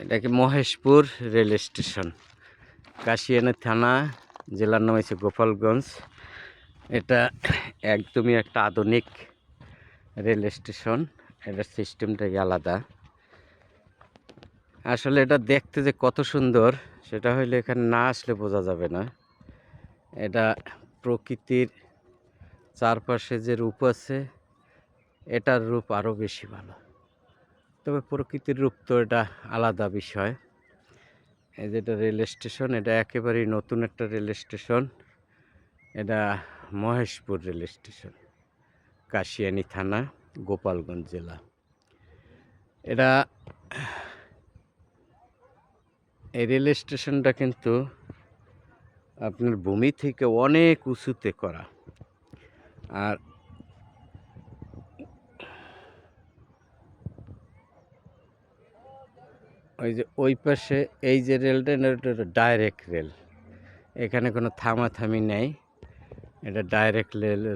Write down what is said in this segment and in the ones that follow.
এটা কি Maheshpur rail station, Kashiani থানা, জেলার নাম হচ্ছে গোপালগঞ্জ। এটা একদমই একটা আধুনিক রেল স্টেশন। এটার সিস্টেমটাই আলাদা। আসলে এটা দেখতে যে কত সুন্দর সেটা হইলে এখানে না আসলে বোঝা যাবে না। এটা প্রকৃতির চারপাশে যে রূপ আছে এটার রূপ আরও বেশি ভালো। তবে প্রকৃতির রূপ তো এটা আলাদা বিষয়। এই যেটা রেল স্টেশন, এটা একেবারেই নতুন একটা রেল স্টেশন। এটা মহেশপুর রেল স্টেশন, কাশিয়ানী থানা, গোপালগঞ্জ জেলা। এটা এই রেল স্টেশনটা কিন্তু আপনার ভূমি থেকে অনেক উঁচুতে করা। আর ওই যে ওই পাশে এই যে রেলটা, এটা ডাইরেক্ট রেল, এখানে কোনো থামাথামি নেই। এটা ডাইরেক্ট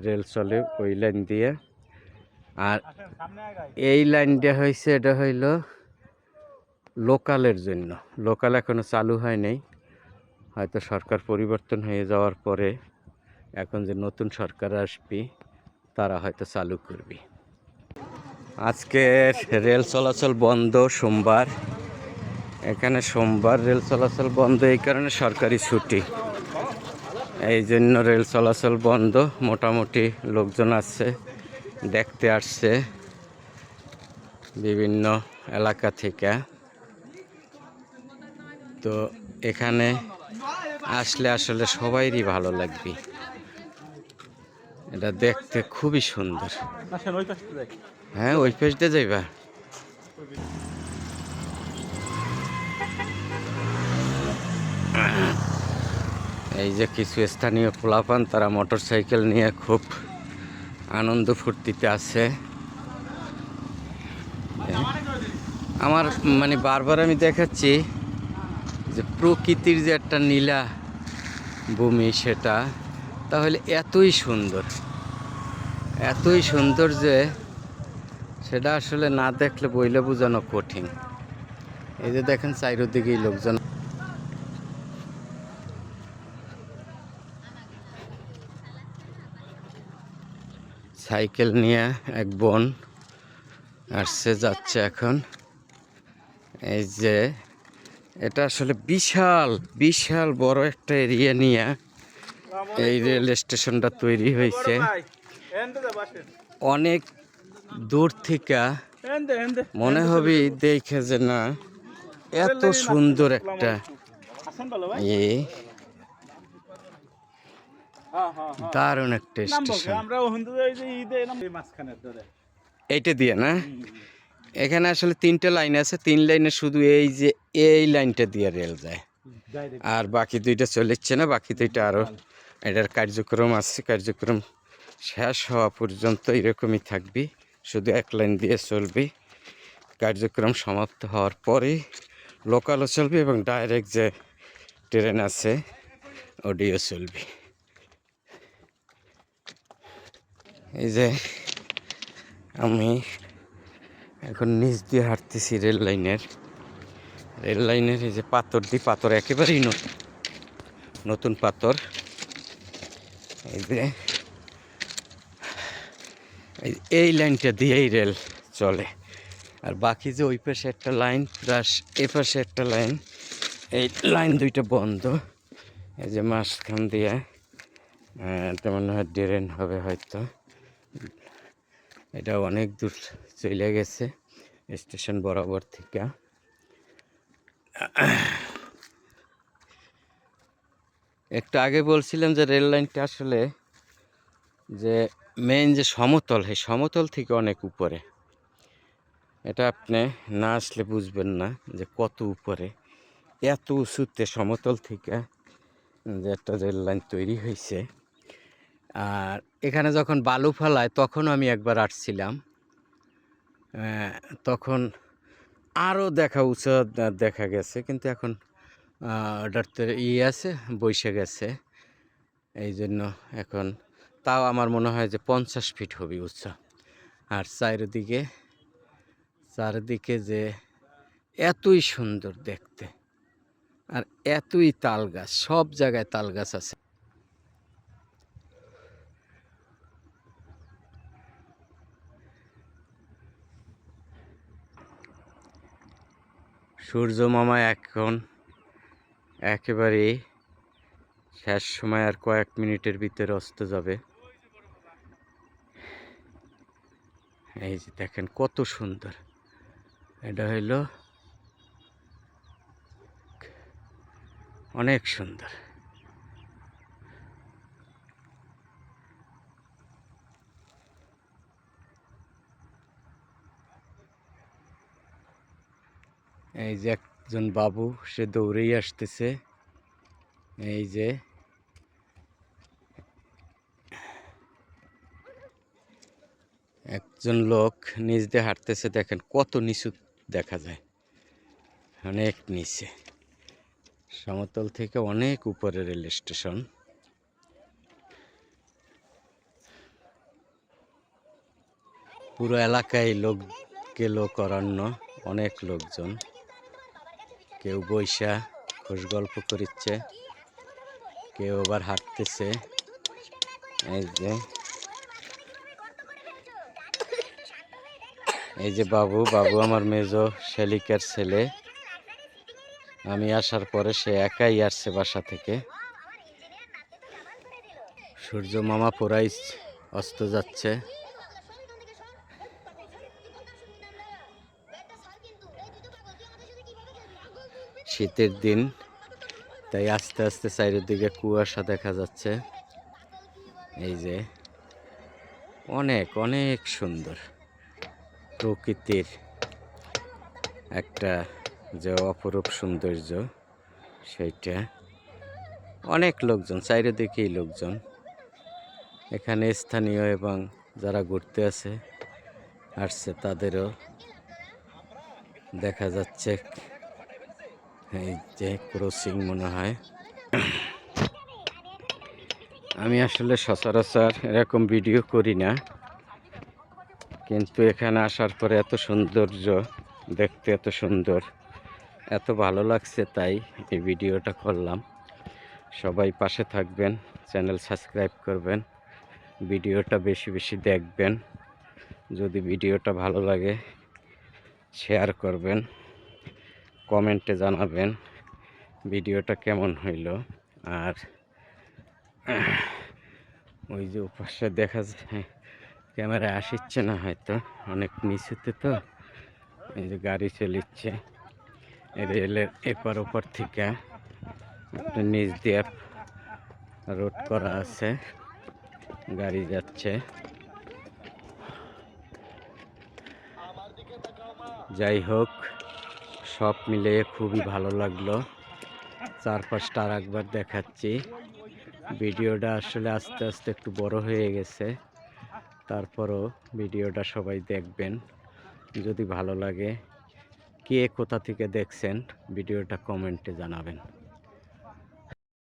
রেল চলে ওই লাইন দিয়ে। আর এই লাইনটা হয়েছে, এটা হইল লোকালের জন্য। লোকাল এখনো চালু হয় নাই, হয়তো সরকার পরিবর্তন হয়ে যাওয়ার পরে এখন যে নতুন সরকার আসবে তারা হয়তো চালু করবে। আজকে রেল চলাচল বন্ধ, সোমবার। এখানে সোমবার রেল চলাচল বন্ধ, এই কারণে সরকারি ছুটি, এই জন্য রেল চলাচল বন্ধ। মোটামুটি লোকজন আসছে, দেখতে আসছে বিভিন্ন এলাকা থেকে। তো এখানে আসলে আসলে সবাইরই ভালো লাগবে। এটা দেখতে খুবই সুন্দর। হ্যাঁ, ওই পাশ দিয়ে যাইবা। এই যে কিছু স্থানীয় পোলাপান, তারা মোটর সাইকেল নিয়ে খুব আনন্দ ফুর্তিতে আছে। আমার মানে বারবার আমি দেখাচ্ছি যে প্রকৃতির যে একটা নীলা ভূমি, সেটা তাহলে এতই সুন্দর, এতই সুন্দর যে সেটা আসলে না দেখলে বইলে বোঝানো কঠিন। এই যে দেখেন চারিদিকেই লোকজন। সাইকেল নিয়ে এক বোন আসছে, যাচ্ছে এখন। এই যে এটা আসলে বিশাল বিশাল বড় একটা এরিয়া নিয়ে এই রেল স্টেশনটা তৈরি হয়েছে। অনেক দূর থেকে মনে হবে দেখে যে না, এত সুন্দর একটা দারুণ একটা স্টেশন। এইটা দিয়ে না, এখানে আসলে 3টে লাইন আছে, 3 লাইনে শুধু এই যে এই লাইনটা দিয়ে রেল যায়, আর বাকি 2টা চলেছে না। বাকি 2টা আরও এটার কার্যক্রম আছে, কার্যক্রম শেষ হওয়া পর্যন্ত এরকমই থাকবে, শুধু এক লাইন দিয়ে চলবে। কার্যক্রম সমাপ্ত হওয়ার পরে লোকালও চলবে এবং ডাইরেক্ট যে ট্রেন আছে ওডিও চলবে। এই যে আমি এখন নিচ দিয়ে হাঁটতেছি রেল লাইনের। এই যে পাথর দিয়ে, পাথর একেবারেই নতুন নতুন পাথর। এই যে এই লাইনটা দিয়েই রেল চলে। আর বাকি যে ওই পাশে একটা লাইন প্লাস এ পাশে একটা লাইন, এই লাইন 2টা বন্ধ। এই যে মাঝখান দিয়ে এটা মনে হয় ড্রেন হবে হয়তো। এটা অনেক দূর চলে গেছে স্টেশন বরাবর থেকে। একটু আগে বলছিলাম যে রেল লাইনটা আসলে যে মেইন যে সমতল, সেই সমতল থেকে অনেক উপরে। এটা আপনি না আসলে বুঝবেন না যে কত উপরে, এত উঁচুতে সমতল থেকে যে একটা রেল লাইন তৈরি হয়েছে। আর এখানে যখন বালু ফেলায় তখনও আমি একবার আসছিলাম, তখন আরও উঁচু দেখা গেছে, কিন্তু এখন ওটার তো আছে, বসে গেছে। এই জন্য এখন তাও আমার মনে হয় যে 50 ফিট হবে উঁচু। আর চারিদিকে যে এতই সুন্দর দেখতে, আর এতই তাল গাছ, সব জায়গায় তাল গাছ আছে। সূর্য মামা এখন একেবারে শেষ সময়, আর কয়েক মিনিটের ভিতরে অস্ত যাবে। এই যে দেখেন কত সুন্দর, এটা হইল অনেক সুন্দর। এই যে একজন বাবু, সে দৌড়েই আসতেছে। এই যে একজন লোক নিচ দিয়ে হাঁটতেছে, দেখেন কত নিচু দেখা যায়, অনেক নিচে, সমতল থেকে অনেক উপরে রেল স্টেশন। পুরো এলাকায় লোক গেল করান্য, অনেক লোকজন, কেউ বৈশা খোশ গল্প করিচ্ছে, কেউ আবার হাঁটতেছে। এই যে বাবু আমার মেজো শালিকার ছেলে। আমি আসার পরে সে একাই আসছে বাসা থেকে। সূর্য মামা পুরাই অস্ত যাচ্ছে। শীতের দিন, তাই আস্তে আস্তে চারিদিকে কুয়াশা দেখা যাচ্ছে। এই যে অনেক অনেক সুন্দর প্রকৃতির একটা যে অপরূপ সৌন্দর্য, সেইটা। অনেক লোকজন, চারিদিকেই লোকজন, এখানে স্থানীয় এবং যারা ঘুরতে আসছে তাদেরও দেখা যাচ্ছে। এই যে ক্রসিং মনে হয়। আমি আসলে সচরাচর এরকম ভিডিও করি না, কিন্তু এখানে আসার পরে এত সৌন্দর্য দেখতে, এত সুন্দর, এত ভালো লাগছে, তাই এই ভিডিওটা করলাম। সবাই পাশে থাকবেন, চ্যানেল সাবস্ক্রাইব করবেন, ভিডিওটা বেশি বেশি দেখবেন। যদি ভিডিওটা ভালো লাগে শেয়ার করবেন, কমেন্টে জানাবেন ভিডিওটা কেমন হইল। আর ওই যে ওপাশে দেখা যায়, ক্যামেরা আসছে না হয়তো, অনেক নিচুতে তো। এই যে গাড়ি চলিচ্ছে রেলের এপার ওপার থেকে, একটা নিচ দিয়ে রোড করা আছে, গাড়ি যাচ্ছে। যাই হোক, সব মিলিয়ে খুবই ভালো লাগলো। চারপাশটা আর একবার দেখাচ্ছি। ভিডিওটা আসলে আস্তে আস্তে একটু বড় হয়ে গেছে, তারপরও ভিডিওটা সবাই দেখবেন। যদি ভালো লাগে, কে কোথা থেকে দেখছেন ভিডিওটা কমেন্টে জানাবেন।